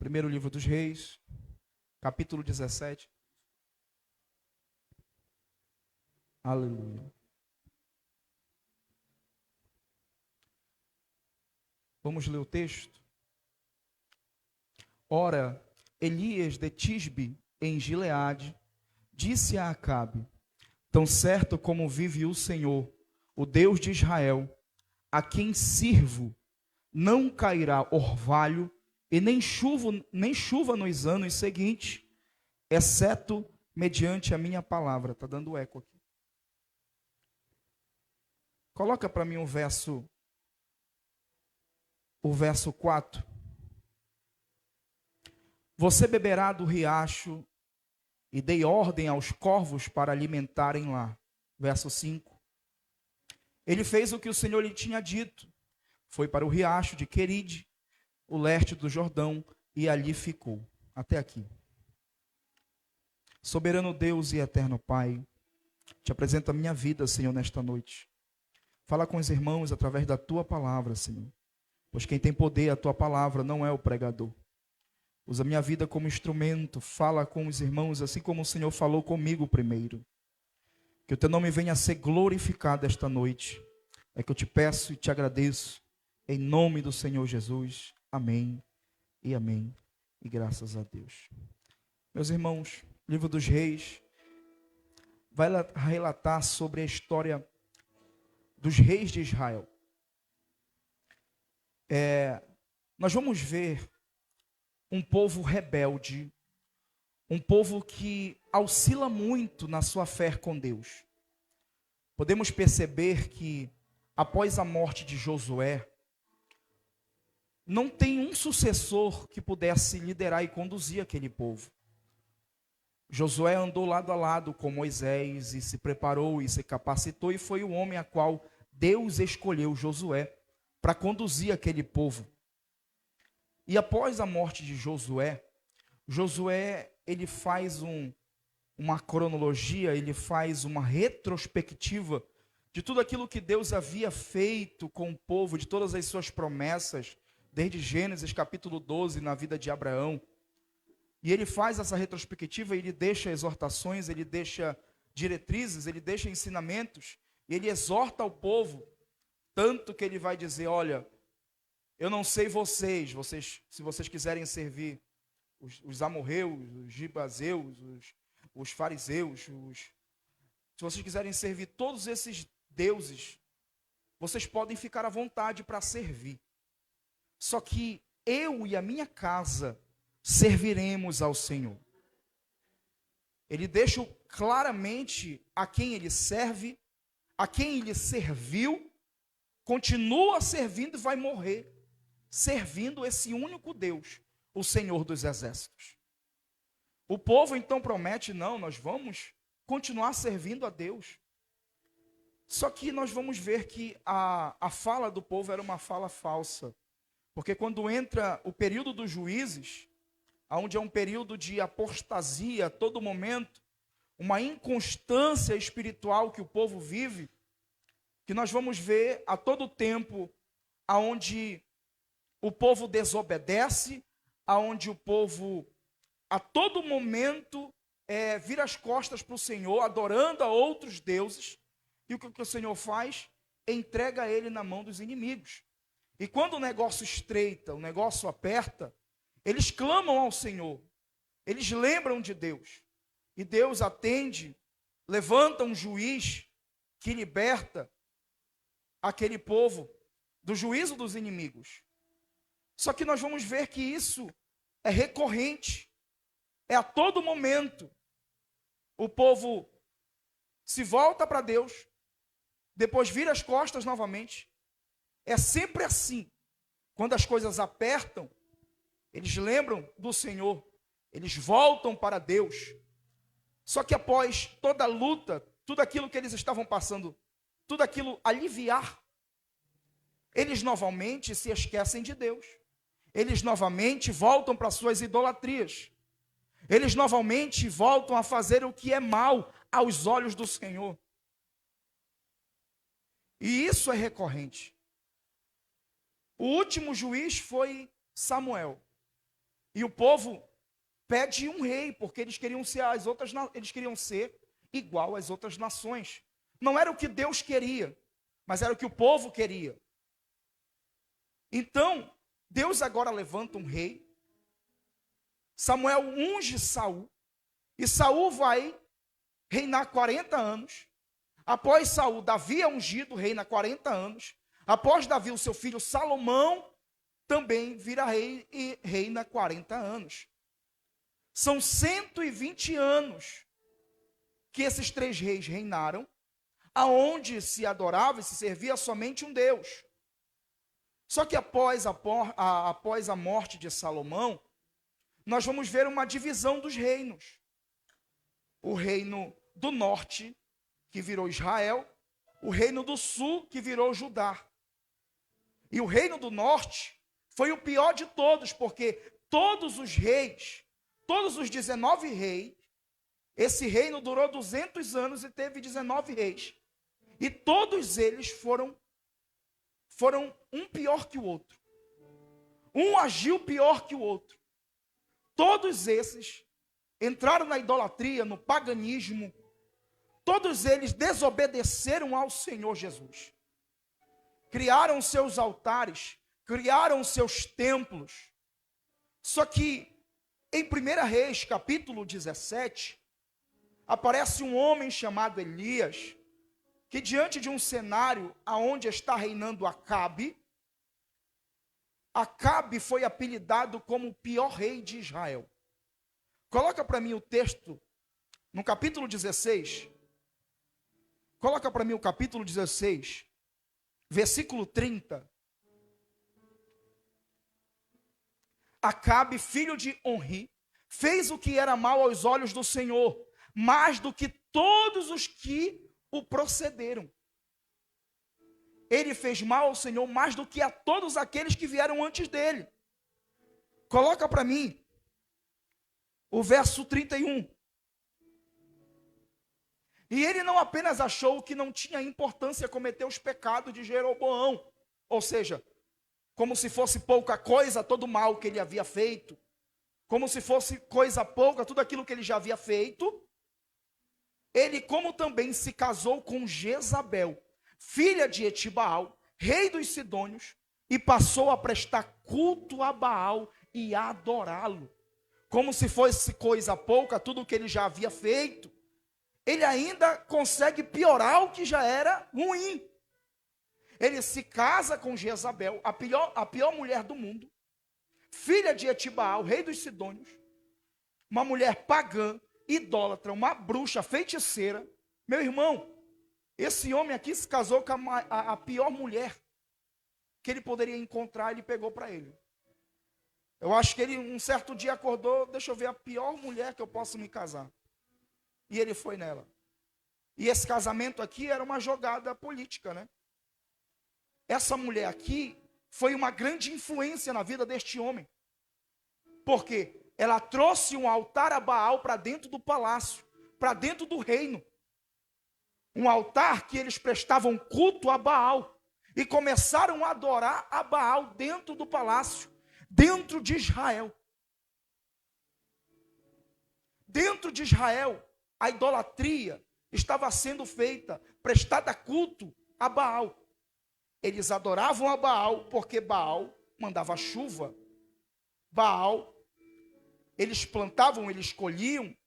Primeiro livro dos Reis, capítulo 17. Aleluia. Vamos ler o texto? Ora, Elias de Tisbe, em Gileade, disse a Acabe: tão certo como vive o Senhor, o Deus de Israel, a quem sirvo, não cairá orvalho e nem chuva nos anos seguintes, exceto mediante a minha palavra. Está dando eco aqui. Coloca para mim o verso 4. Você beberá do riacho e dei ordem aos corvos para alimentarem lá. Verso 5. Ele fez o que o Senhor lhe tinha dito. Foi para o riacho de Queride, o leste do Jordão, e ali ficou. Até aqui. Soberano Deus e eterno Pai, te apresento a minha vida, Senhor, nesta noite. Fala com os irmãos através da tua palavra, Senhor. Pois quem tem poder, a tua palavra, não é o pregador. Usa minha vida como instrumento, fala com os irmãos, assim como o Senhor falou comigo primeiro. Que o teu nome venha a ser glorificado esta noite. É que eu te peço e te agradeço, em nome do Senhor Jesus. Amém e amém. E graças a Deus. Meus irmãos, livro dos Reis vai relatar sobre a história dos reis de Israel. Nós vamos ver um povo rebelde, um povo que oscila muito na sua fé com Deus. Podemos perceber que após a morte de Josué, não tem um sucessor que pudesse liderar e conduzir aquele povo. Josué andou lado a lado com Moisés e se preparou e se capacitou, e foi o homem a qual Deus escolheu, Josué, para conduzir aquele povo. E após a morte de Josué, ele faz uma cronologia, ele faz uma retrospectiva de tudo aquilo que Deus havia feito com o povo, de todas as suas promessas, desde Gênesis capítulo 12, na vida de Abraão. E ele faz essa retrospectiva, ele deixa exortações, ele deixa diretrizes, ele deixa ensinamentos, e ele exorta o povo, tanto que ele vai dizer: olha, eu não sei vocês, se vocês quiserem servir os amorreus, os gibazeus, os fariseus, se vocês quiserem servir todos esses deuses, vocês podem ficar à vontade para servir. Só que eu e a minha casa serviremos ao Senhor. Ele deixa claramente a quem ele serve, a quem ele serviu, continua servindo e vai morrer servindo esse único Deus, o Senhor dos Exércitos. O povo então promete: não, nós vamos continuar servindo a Deus. Só que nós vamos ver que a fala do povo era uma fala falsa. Porque quando entra o período dos juízes, onde é um período de apostasia a todo momento, uma inconstância espiritual que o povo vive, que nós vamos ver a todo tempo, aonde o povo desobedece, aonde o povo a todo momento vira as costas para o Senhor, adorando a outros deuses. E o que o Senhor faz? Entrega ele na mão dos inimigos. E quando o negócio estreita, o negócio aperta, eles clamam ao Senhor, eles lembram de Deus, e Deus atende, levanta um juiz que liberta aquele povo do juízo dos inimigos. Só que nós vamos ver que isso é recorrente, é a todo momento. O povo se volta para Deus, depois vira as costas novamente. É sempre assim. Quando as coisas apertam, eles lembram do Senhor, eles voltam para Deus. Só que após toda a luta, tudo aquilo que eles estavam passando, tudo aquilo aliviar, eles novamente se esquecem de Deus. Eles novamente voltam para suas idolatrias. Eles novamente voltam a fazer o que é mal aos olhos do Senhor. E isso é recorrente. O último juiz foi Samuel. E o povo pede um rei, porque eles queriam ser igual às outras nações. Não era o que Deus queria, mas era o que o povo queria. Então, Deus agora levanta um rei. Samuel unge Saul, e Saul vai reinar 40 anos. Após Saul, Davi é ungido, reina 40 anos. Após Davi, o seu filho Salomão também vira rei e reina 40 anos. São 120 anos que esses 3 reis reinaram, aonde se adorava e se servia somente um Deus. Só que após a morte de Salomão, nós vamos ver uma divisão dos reinos. O reino do norte, que virou Israel, o reino do sul, que virou Judá. E o reino do norte foi o pior de todos, porque todos os reis, todos os 19 reis, esse reino durou 200 anos e teve 19 reis. E todos eles foram um pior que o outro. Um agiu pior que o outro. Todos esses entraram na idolatria, no paganismo. Todos eles desobedeceram ao Senhor Jesus. Criaram seus altares, criaram seus templos. Só que em 1 Reis, capítulo 17, aparece um homem chamado Elias, que diante de um cenário aonde está reinando Acabe, Acabe foi apelidado como o pior rei de Israel. Coloca para mim o texto no capítulo 16. Coloca para mim o capítulo 16, versículo 30. Acabe, filho de Onri, fez o que era mal aos olhos do Senhor, mais do que todos os que o procederam. Ele fez mal ao Senhor mais do que a todos aqueles que vieram antes dele. Coloca para mim o verso 31. E ele não apenas achou que não tinha importância cometer os pecados de Jeroboão, ou seja, como se fosse pouca coisa todo o mal que ele havia feito, como se fosse coisa pouca tudo aquilo que ele já havia feito. Ele, como também se casou com Jezabel, filha de Etibaal, rei dos Sidônios, e passou a prestar culto a Baal e a adorá-lo. Como se fosse coisa pouca tudo o que ele já havia feito, ele ainda consegue piorar o que já era ruim. Ele se casa com Jezabel, a pior mulher do mundo, filha de Etibaal, rei dos Sidônios, uma mulher pagã, idólatra, uma bruxa, feiticeira. Meu irmão, esse homem aqui se casou com a pior mulher que ele poderia encontrar, ele pegou para ele. Eu acho que ele um certo dia acordou, deixa eu ver a pior mulher que eu posso me casar. E ele foi nela. E esse casamento aqui era uma jogada política, né? Essa mulher aqui foi uma grande influência na vida deste homem. Porque ela trouxe um altar a Baal para dentro do palácio, para dentro do reino. Um altar que eles prestavam culto a Baal. E começaram a adorar a Baal dentro do palácio, dentro de Israel. Dentro de Israel, a idolatria estava sendo feita, prestada culto a Baal. Eles adoravam a Baal porque Baal mandava chuva. Baal, eles plantavam, eles colhiam,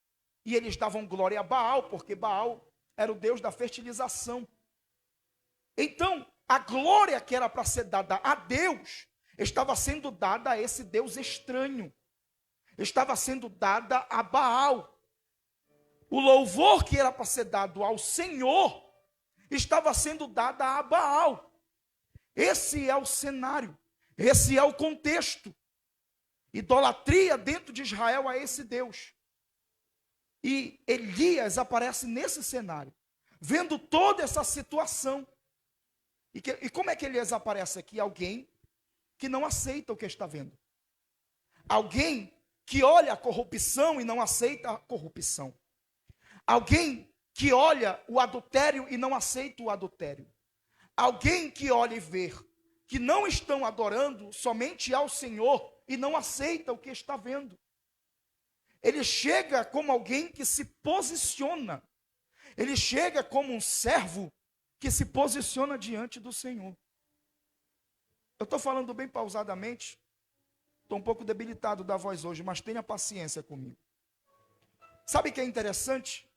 e eles davam glória a Baal, porque Baal era o Deus da fertilização. Então, a glória que era para ser dada a Deus, estava sendo dada a esse Deus estranho. Estava sendo dada a Baal. O louvor que era para ser dado ao Senhor, estava sendo dado a Baal. Esse é o cenário, esse é o contexto. Idolatria dentro de Israel a esse Deus. E Elias aparece nesse cenário, vendo toda essa situação. E como é que Elias aparece aqui? Alguém que não aceita o que está vendo. Alguém que olha a corrupção e não aceita a corrupção. Alguém que olha o adultério e não aceita o adultério. Alguém que olha e vê que não estão adorando somente ao Senhor, e não aceita o que está vendo. Ele chega como alguém que se posiciona. Ele chega como um servo que se posiciona diante do Senhor. Eu estou falando bem pausadamente. Estou um pouco debilitado da voz hoje, mas tenha paciência comigo. Sabe o que é interessante?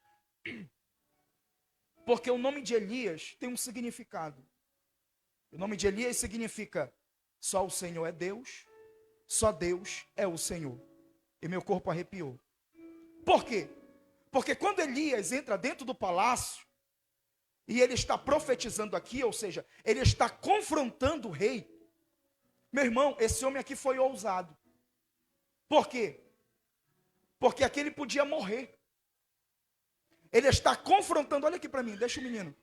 Porque o nome de Elias tem um significado. O nome de Elias significa: só o Senhor é Deus, só Deus é o Senhor. E meu corpo arrepiou. Por quê? Porque quando Elias entra dentro do palácio, e ele está profetizando aqui, ou seja, ele está confrontando o rei. Meu irmão, esse homem aqui foi ousado. Por quê? Porque aqui ele podia morrer. Ele está confrontando, olha aqui para mim, deixa o menino.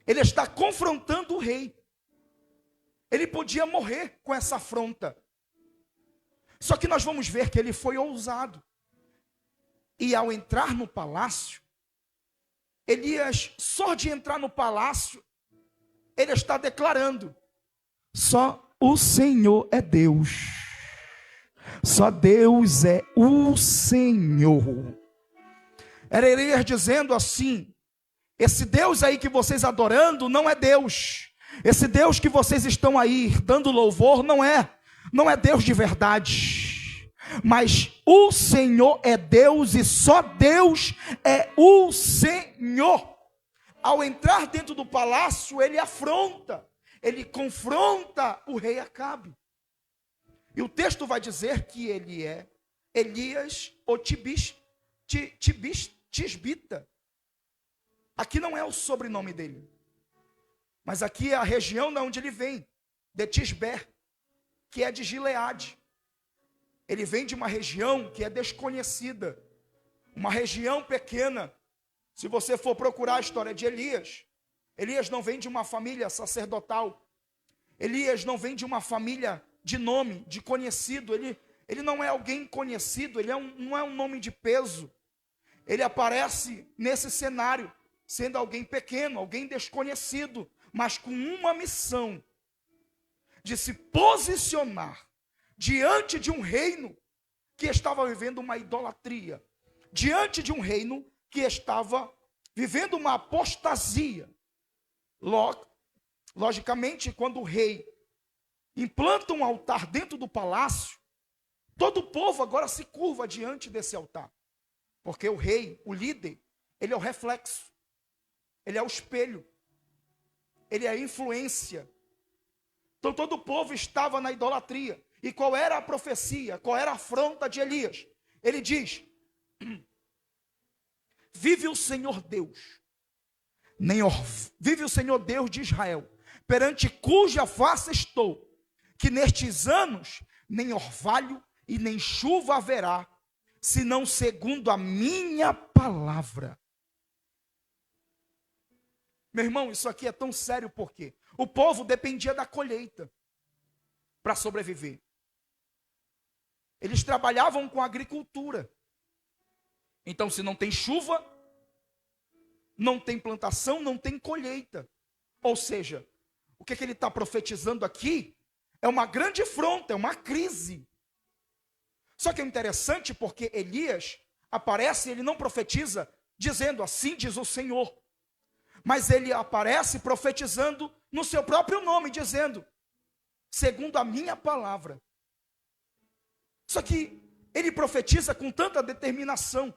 Ele está confrontando o rei. Ele podia morrer com essa afronta. Só que nós vamos ver que ele foi ousado. E ao entrar no palácio, Elias, só de entrar no palácio, ele está declarando: só o Senhor é Deus. Só Deus é o Senhor. Era Elias dizendo assim: esse Deus aí que vocês adorando não é Deus. Esse Deus que vocês estão aí dando louvor não é Deus de verdade. Mas o Senhor é Deus e só Deus é o Senhor. Ao entrar dentro do palácio, ele afronta, ele confronta o rei Acabe. E o texto vai dizer que ele é Elias ou Tisbita. Aqui não é o sobrenome dele, mas aqui é a região de onde ele vem, de Tisber, que é de Gileade. Ele vem de uma região que é desconhecida, uma região pequena. Se você for procurar a história de Elias, Elias não vem de uma família sacerdotal, Elias não vem de uma família de nome, de conhecido, ele não é alguém conhecido, não é um nome de peso. Ele aparece nesse cenário, sendo alguém pequeno, alguém desconhecido, mas com uma missão, de se posicionar diante de um reino que estava vivendo uma idolatria, diante de um reino que estava vivendo uma apostasia. Logicamente, quando o rei implanta um altar dentro do palácio, todo o povo agora se curva diante desse altar, porque o rei, o líder, ele é o reflexo, ele é o espelho, ele é a influência. Então todo o povo estava na idolatria. E qual era a profecia? Qual era a afronta de Elias? Ele diz: vive o Senhor Deus, vive o Senhor Deus de Israel, perante cuja face estou, que nestes anos nem orvalho e nem chuva haverá, senão segundo a minha palavra. Meu irmão, isso aqui é tão sério porque o povo dependia da colheita para sobreviver. Eles trabalhavam com agricultura. Então, se não tem chuva, não tem plantação, não tem colheita. Ou seja, o que ele está profetizando aqui é uma grande afronta, é uma crise. Só que é interessante porque Elias aparece e ele não profetiza dizendo: assim diz o Senhor. Mas ele aparece profetizando no seu próprio nome, dizendo: segundo a minha palavra. Só que ele profetiza com tanta determinação,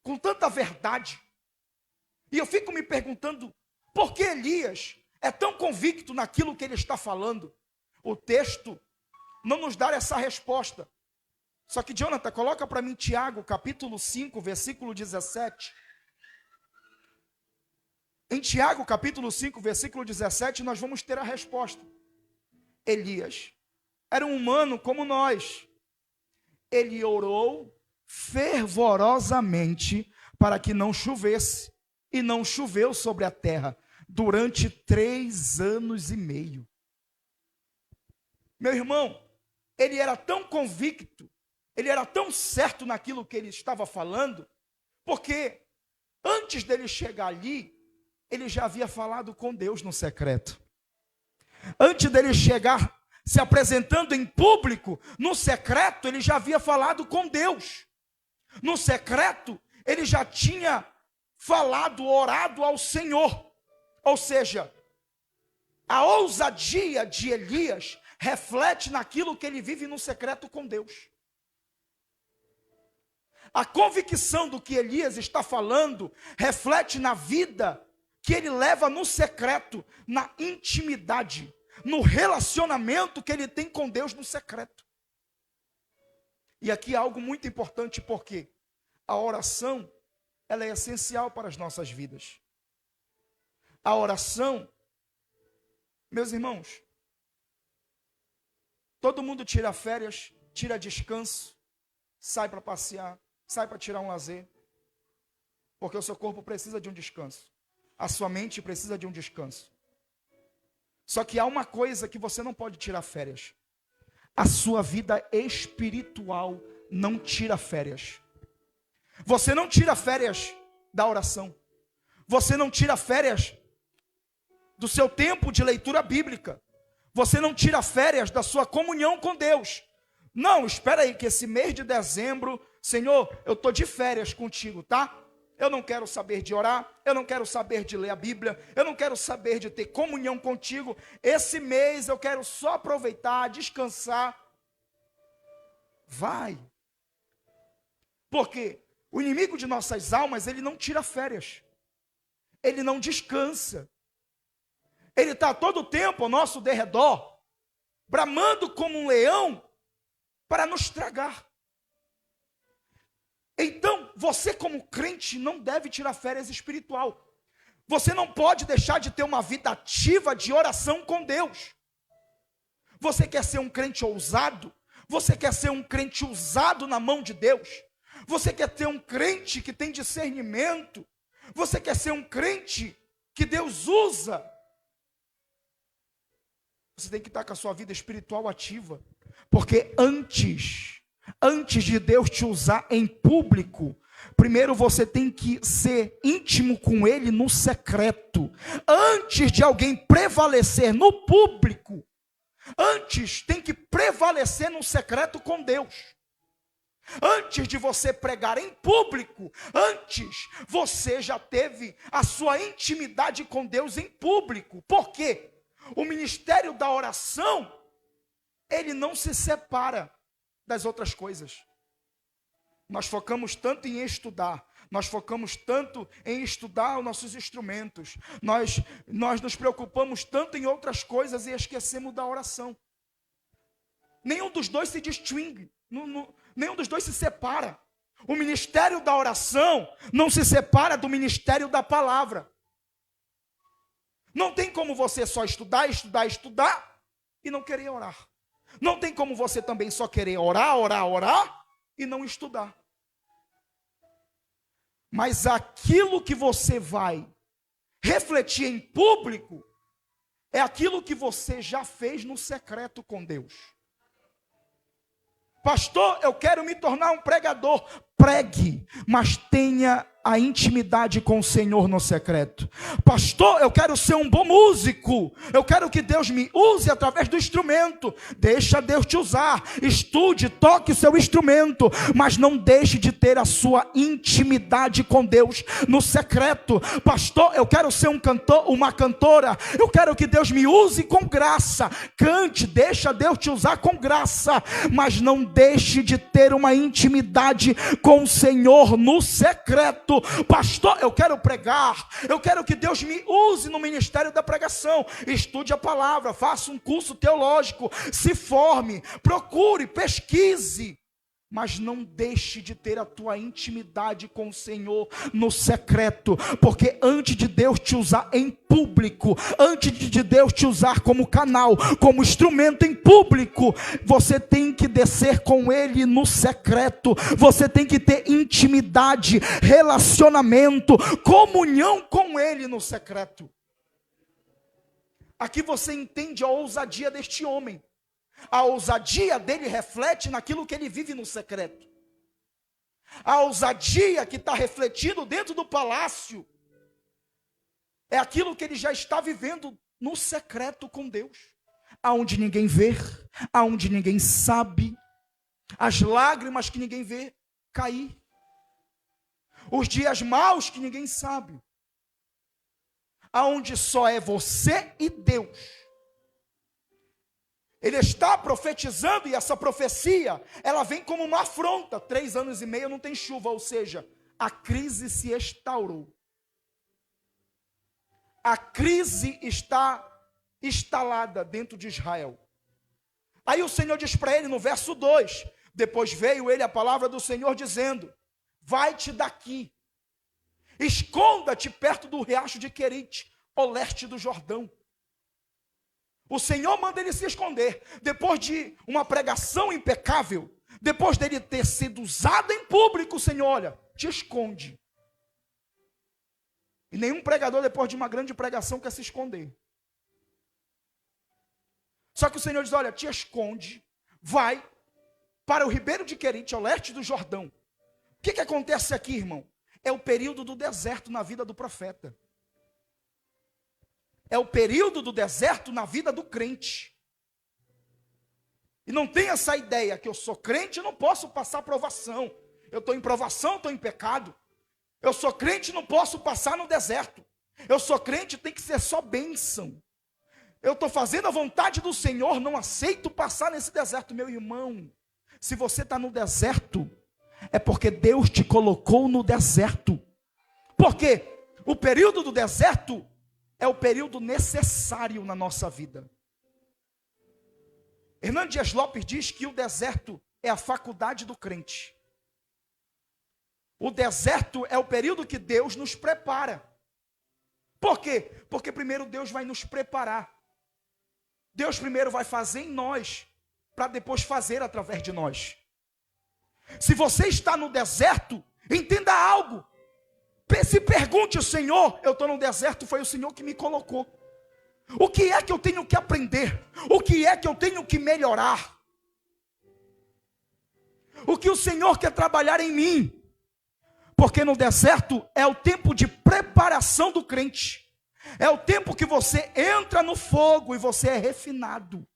com tanta verdade. E eu fico me perguntando, por que Elias é tão convicto naquilo que ele está falando? O texto não nos dá essa resposta. Só que, Jonathan, coloca para mim Tiago, capítulo 5, versículo 17. Em Tiago, capítulo 5, versículo 17, nós vamos ter a resposta. Elias era um humano como nós. Ele orou fervorosamente para que não chovesse, e não choveu sobre a terra durante 3 anos e meio. Meu irmão, ele era tão convicto, ele era tão certo naquilo que ele estava falando, porque antes dele chegar ali, ele já havia falado com Deus no secreto. Antes dele chegar se apresentando em público, no secreto ele já havia falado com Deus. No secreto ele já tinha falado, orado ao Senhor. Ou seja, a ousadia de Elias reflete naquilo que ele vive no secreto com Deus. A convicção do que Elias está falando reflete na vida que ele leva no secreto, na intimidade, no relacionamento que ele tem com Deus no secreto. E aqui há algo muito importante, porque a oração, ela é essencial para as nossas vidas. A oração, meus irmãos, todo mundo tira férias, tira descanso, sai para passear, sai para tirar um lazer, porque o seu corpo precisa de um descanso, a sua mente precisa de um descanso. Só que há uma coisa que você não pode tirar férias: a sua vida espiritual não tira férias. Você não tira férias da oração, você não tira férias do seu tempo de leitura bíblica, você não tira férias da sua comunhão com Deus. Não, espera aí que esse mês de dezembro, Senhor, eu estou de férias contigo, tá? Eu não quero saber de orar, eu não quero saber de ler a Bíblia, eu não quero saber de ter comunhão contigo. Esse mês eu quero só aproveitar, descansar. Vai. Porque o inimigo de nossas almas, ele não tira férias. Ele não descansa. Ele está todo o tempo ao nosso derredor, bramando como um leão para nos tragar. Então, você como crente não deve tirar férias espiritual. Você não pode deixar de ter uma vida ativa de oração com Deus. Você quer ser um crente ousado? Você quer ser um crente usado na mão de Deus? Você quer ter um crente que tem discernimento? Você quer ser um crente que Deus usa? Você tem que estar com a sua vida espiritual ativa. Porque antes de Deus te usar em público, primeiro você tem que ser íntimo com Ele no secreto. Antes de alguém prevalecer no público, antes tem que prevalecer no secreto com Deus. Antes de você pregar em público, antes você já teve a sua intimidade com Deus em público. Por quê? O ministério da oração, ele não se separa das outras coisas. Nós focamos tanto em estudar, nós focamos tanto em estudar os nossos instrumentos, nós nos preocupamos tanto em outras coisas e esquecemos da oração. Nenhum dos dois se distingue, nenhum dos dois se separa. O ministério da oração não se separa do ministério da palavra. Não tem como você só estudar e não querer orar. Não tem como você também só querer orar e não estudar. Mas aquilo que você vai refletir em público é aquilo que você já fez no secreto com Deus. Pastor, eu quero me tornar um pregador. Pregue, mas tenha a intimidade com o Senhor no secreto. Pastor, eu quero ser um bom músico. Eu quero que Deus me use através do instrumento. Deixa Deus te usar. Estude, toque o seu instrumento, mas não deixe de ter a sua intimidade com Deus no secreto. Pastor, eu quero ser um cantor, uma cantora. Eu quero que Deus me use com graça. Cante, deixa Deus te usar com graça, mas não deixe de ter uma intimidade com o Senhor no secreto. Pastor, eu quero pregar, eu quero que Deus me use no ministério da pregação. Estude a palavra, faça um curso teológico, se forme, procure, pesquise, mas não deixe de ter a tua intimidade com o Senhor no secreto, porque antes de Deus te usar em público, antes de Deus te usar como canal, como instrumento em público, você tem que descer com Ele no secreto, você tem que ter intimidade, relacionamento, comunhão com Ele no secreto. Aqui você entende a ousadia deste homem. A ousadia dele reflete naquilo que ele vive no secreto. A ousadia que está refletido dentro do palácio é aquilo que ele já está vivendo no secreto com Deus. aonde ninguém vê, aonde ninguém sabe, as lágrimas que ninguém vê cair, os dias maus que ninguém sabe, aonde só é você e Deus. Ele está profetizando, e essa profecia, ela vem como uma afronta. 3 anos e meio não tem chuva, ou seja, a crise se instaurou. A crise está instalada dentro de Israel. Aí o Senhor diz para ele no verso 2, depois veio ele a palavra do Senhor dizendo, vai-te daqui, esconda-te perto do riacho de Querite, ao leste do Jordão. O Senhor manda ele se esconder, depois de uma pregação impecável, depois dele ter sido usado em público, o Senhor, olha, te esconde. E nenhum pregador, depois de uma grande pregação, quer se esconder. Só que o Senhor diz, olha, te esconde, vai para o ribeiro de Querite, ao leste do Jordão. O que acontece aqui, irmão? É o período do deserto na vida do profeta. É o período do deserto na vida do crente. E não tem essa ideia que eu sou crente e não posso passar provação. Eu estou em provação, estou em pecado. Eu sou crente e não posso passar no deserto. Eu sou crente, tem que ser só bênção. Eu estou fazendo a vontade do Senhor, não aceito passar nesse deserto. Meu irmão, se você está no deserto, é porque Deus te colocou no deserto. Porque o período do deserto é o período necessário na nossa vida. Hernando Dias Lopes diz que o deserto é a faculdade do crente. O deserto é o período que Deus nos prepara. Por quê? Porque primeiro Deus vai nos preparar. Deus primeiro vai fazer em nós, para depois fazer através de nós. Se você está no deserto, entenda algo. Se pergunte, Senhor, eu estou no deserto, foi o Senhor que me colocou. O que é que eu tenho que aprender? O que é que eu tenho que melhorar? O que o Senhor quer trabalhar em mim? Porque no deserto é o tempo de preparação do crente. É o tempo que você entra no fogo e você é refinado.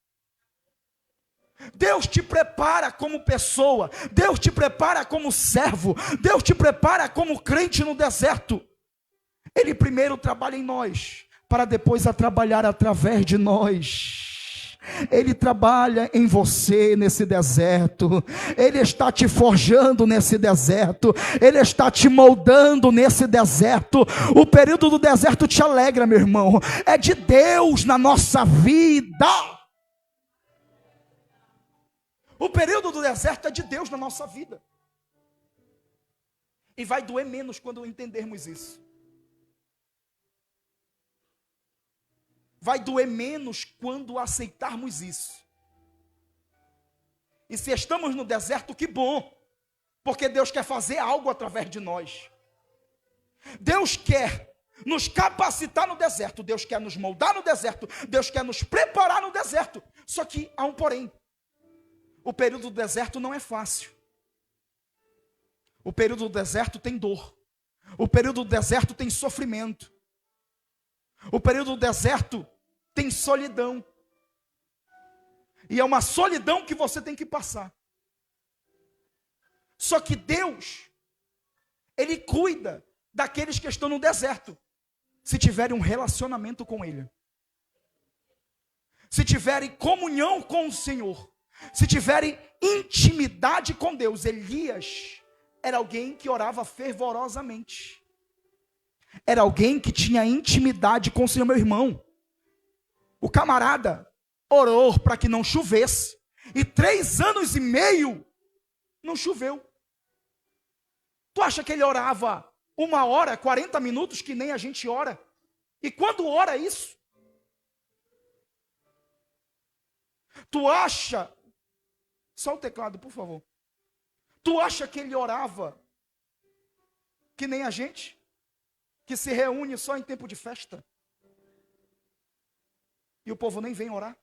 Deus te prepara como pessoa, Deus te prepara como servo, Deus te prepara como crente no deserto. Ele primeiro trabalha em nós, para depois trabalhar através de nós. Ele trabalha em você nesse deserto, Ele está te forjando nesse deserto, Ele está te moldando nesse deserto. O período do deserto te alegra, meu irmão, é de Deus na nossa vida. O período do deserto é de Deus na nossa vida. E vai doer menos quando entendermos isso. Vai doer menos quando aceitarmos isso. E se estamos no deserto, que bom. Porque Deus quer fazer algo através de nós. Deus quer nos capacitar no deserto. Deus quer nos moldar no deserto. Deus quer nos preparar no deserto. Só que há um porém. O período do deserto não é fácil. O período do deserto tem dor. O período do deserto tem sofrimento. O período do deserto tem solidão. E é uma solidão que você tem que passar. Só que Deus, Ele cuida daqueles que estão no deserto, se tiverem um relacionamento com Ele. Se tiverem comunhão com o Senhor. Se tiverem intimidade com Deus. Elias era alguém que orava fervorosamente. Era alguém que tinha intimidade com o Senhor, meu irmão. O camarada orou para que não chovesse. E 3 anos e meio não choveu. Tu acha que ele orava 1 hora, 40 minutos, que nem a gente ora? E quando ora isso? Tu acha... Só o teclado, por favor. Tu acha que ele orava que nem a gente? Que se reúne só em tempo de festa? E o povo nem vem orar?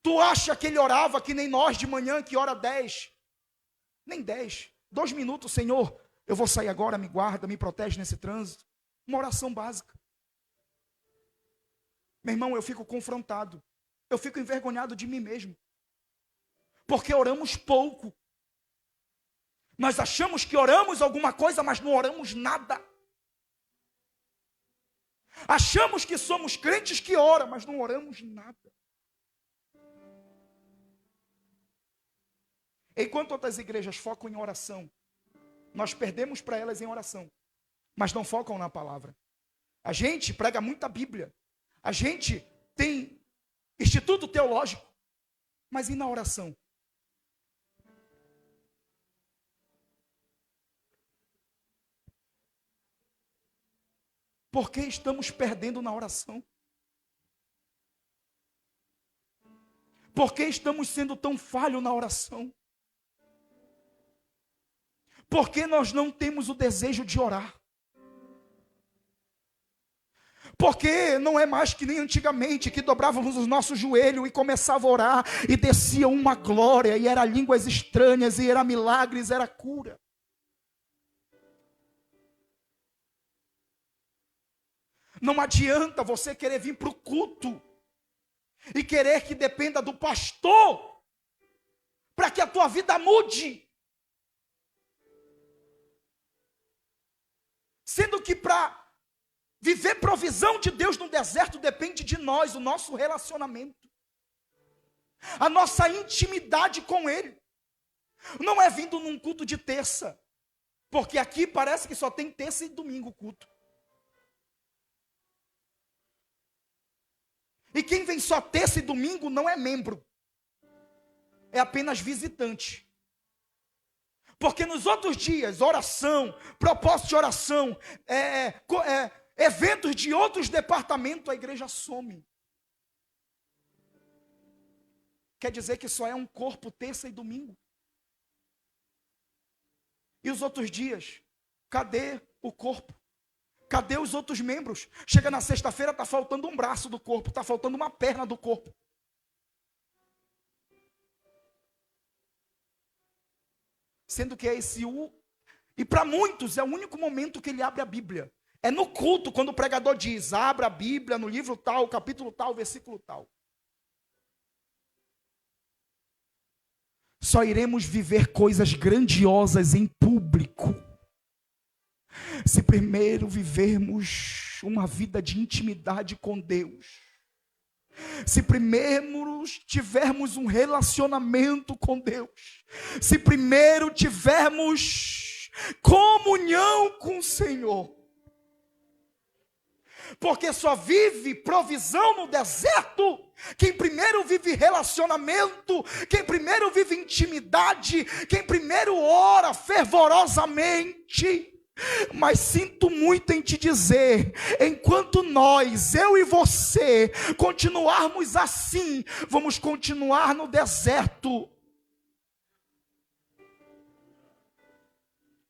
Tu acha que ele orava que nem nós de manhã, que ora 10? Nem 10. 2 minutos, Senhor, eu vou sair agora, me guarda, me protege nesse trânsito. Uma oração básica. Meu irmão, eu fico confrontado. Eu fico envergonhado de mim mesmo. Porque oramos pouco. Nós achamos que oramos alguma coisa, mas não oramos nada. Achamos que somos crentes que oram, mas não oramos nada. Enquanto outras igrejas focam em oração, nós perdemos para elas em oração, mas não focam na palavra. A gente prega muita Bíblia. A gente tem instituto teológico, mas e na oração? Por que estamos perdendo na oração? Por que estamos sendo tão falhos na oração? Por que nós não temos o desejo de orar? Porque não é mais que nem antigamente, que dobrávamos os nossos joelhos e começava a orar, e descia uma glória, e era línguas estranhas, e era milagres, era cura. Não adianta você querer vir para o culto e querer que dependa do pastor para que a tua vida mude. Sendo que para viver provisão de Deus no deserto depende de nós, o nosso relacionamento, a nossa intimidade com Ele. Não é vindo num culto de terça, porque aqui parece que só tem terça e domingo o culto. E quem vem só terça e domingo não é membro, é apenas visitante. Porque nos outros dias, oração, propósito de oração, eventos de outros departamentos, a igreja some. Quer dizer que só é um corpo terça e domingo. E os outros dias, cadê o corpo? Cadê os outros membros? Chega na sexta-feira, está faltando um braço do corpo, está faltando uma perna do corpo. Sendo que é e para muitos é o único momento que ele abre a Bíblia. É no culto, quando o pregador diz, abra a Bíblia no livro tal, capítulo tal, versículo tal. Só iremos viver coisas grandiosas em público se primeiro vivermos uma vida de intimidade com Deus. Se primeiro tivermos um relacionamento com Deus. Se primeiro tivermos comunhão com o Senhor. Porque só vive provisão no deserto quem primeiro vive relacionamento, quem primeiro vive intimidade, quem primeiro ora fervorosamente. Mas sinto muito em te dizer, enquanto nós, eu e você, continuarmos assim, vamos continuar no deserto,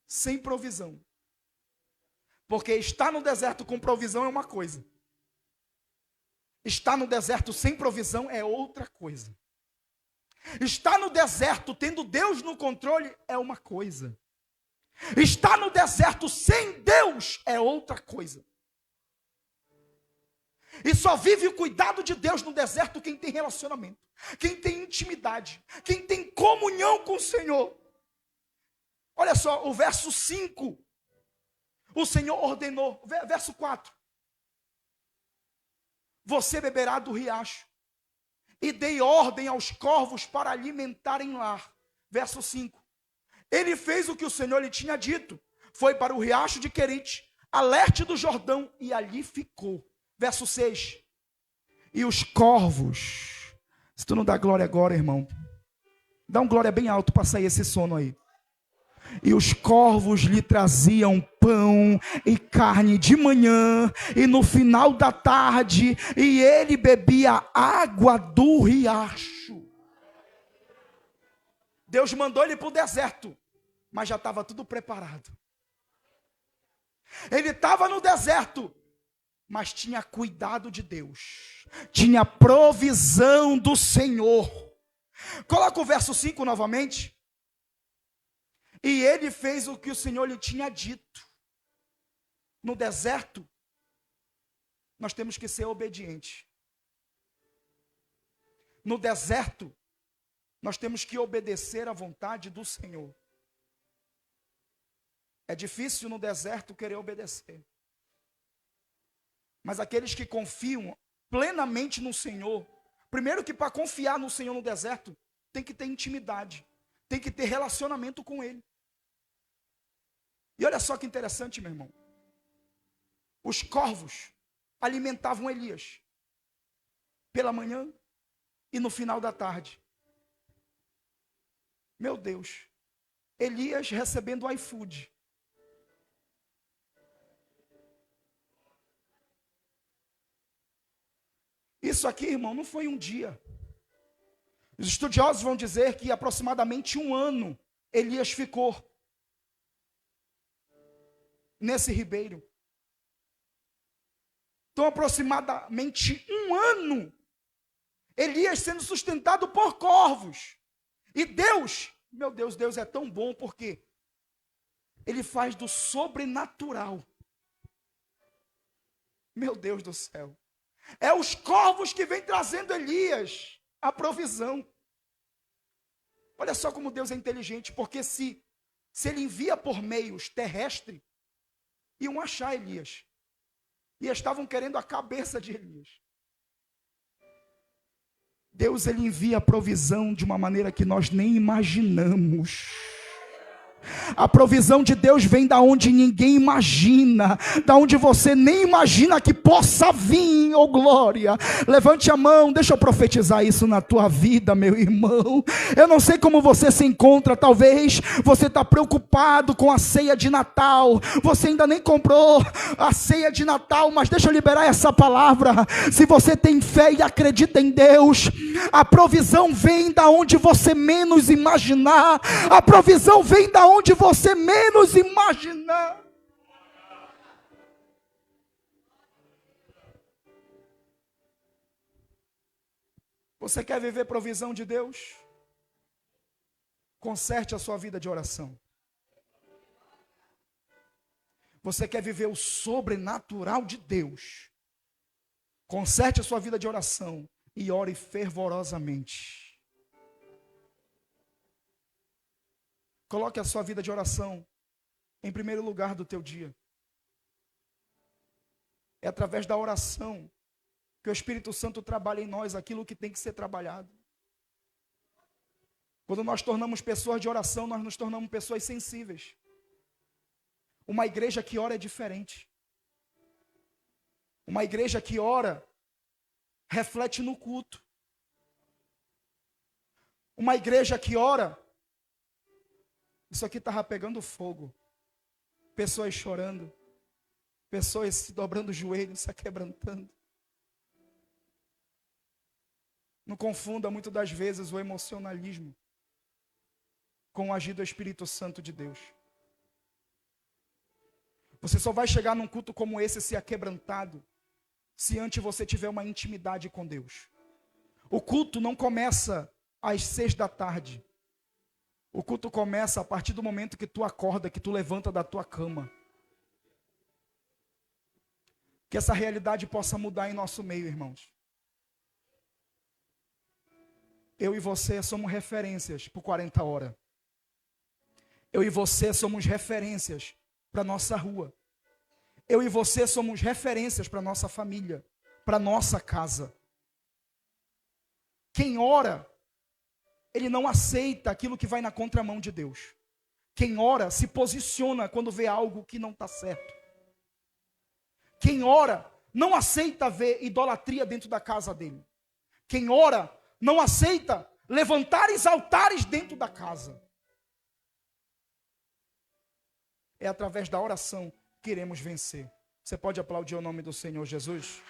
sem provisão. Porque estar no deserto com provisão é uma coisa, estar no deserto sem provisão é outra coisa. Estar no deserto tendo Deus no controle é uma coisa. Estar no deserto sem Deus é outra coisa. E só vive o cuidado de Deus no deserto quem tem relacionamento, quem tem intimidade, quem tem comunhão com o Senhor. Olha só, o verso 5. O Senhor ordenou, verso 4. Você beberá do riacho, e dei ordem aos corvos para alimentarem lá. Verso 5. Ele fez o que o Senhor lhe tinha dito. Foi para o riacho de Querite, a leste do Jordão, e ali ficou. Verso 6. E os corvos, se tu não dá glória agora, irmão, dá um glória bem alto para sair esse sono aí. E os corvos lhe traziam pão e carne de manhã e no final da tarde, e ele bebia água do riacho. Deus mandou ele para o deserto, mas já estava tudo preparado. Ele estava no deserto, mas tinha cuidado de Deus, tinha provisão do Senhor. Coloca o verso 5 novamente. E ele fez o que o Senhor lhe tinha dito. No deserto, nós temos que ser obedientes. No deserto, nós temos que obedecer à vontade do Senhor. É difícil no deserto querer obedecer. Mas aqueles que confiam plenamente no Senhor, primeiro que para confiar no Senhor no deserto, tem que ter intimidade, tem que ter relacionamento com Ele. E olha só que interessante, meu irmão. Os corvos alimentavam Elias pela manhã e no final da tarde. Meu Deus, Elias recebendo o iFood. Isso aqui, irmão, não foi um dia. Os estudiosos vão dizer que aproximadamente 1 ano Elias ficou nesse ribeiro. Então, aproximadamente 1 ano, Elias sendo sustentado por corvos. E Deus, meu Deus, Deus é tão bom porque Ele faz do sobrenatural. Meu Deus do céu. É os corvos que vêm trazendo Elias a provisão. Olha só como Deus é inteligente, porque se Ele envia por meios terrestres, iam achar Elias. E estavam querendo a cabeça de Elias. Deus, Ele envia a provisão de uma maneira que nós nem imaginamos. A provisão de Deus vem da onde ninguém imagina, da onde você nem imagina que possa vir, oh glória. Levante a mão, deixa eu profetizar isso na tua vida, meu irmão. Eu não sei como você se encontra, talvez você está preocupado com a ceia de Natal, você ainda nem comprou a ceia de Natal, mas deixa eu liberar essa palavra. Se você tem fé e acredita em Deus, a provisão vem da onde você menos imaginar, a provisão vem da onde você menos imaginar. Você quer viver provisão de Deus? Conserte a sua vida de oração. Você quer viver o sobrenatural de Deus? Conserte a sua vida de oração e ore fervorosamente. Coloque a sua vida de oração em primeiro lugar do teu dia. É através da oração que o Espírito Santo trabalha em nós aquilo que tem que ser trabalhado. Quando nós tornamos pessoas de oração, nós nos tornamos pessoas sensíveis. Uma igreja que ora é diferente. Uma igreja que ora reflete no culto. Uma igreja que ora, isso aqui estava pegando fogo. Pessoas chorando. Pessoas se dobrando o joelho, se quebrantando. Não confunda muitas das vezes o emocionalismo com o agir do Espírito Santo de Deus. Você só vai chegar num culto como esse se aquebrantado se antes você tiver uma intimidade com Deus. O culto não começa às 6 da tarde. O culto começa a partir do momento que tu acorda, que tu levanta da tua cama. Que essa realidade possa mudar em nosso meio, irmãos. Eu e você somos referências por 40 horas. Eu e você somos referências para nossa rua. Eu e você somos referências para nossa família, para nossa casa. Quem ora, ele não aceita aquilo que vai na contramão de Deus. Quem ora se posiciona quando vê algo que não está certo. Quem ora não aceita ver idolatria dentro da casa dele. Quem ora não aceita levantar altares dentro da casa. É através da oração que iremos vencer. Você pode aplaudir o nome do Senhor Jesus?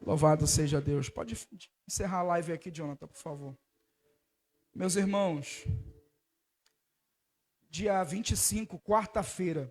Louvado seja Deus. Pode encerrar a live aqui, Jonathan, por favor. Meus irmãos, dia 25, quarta-feira,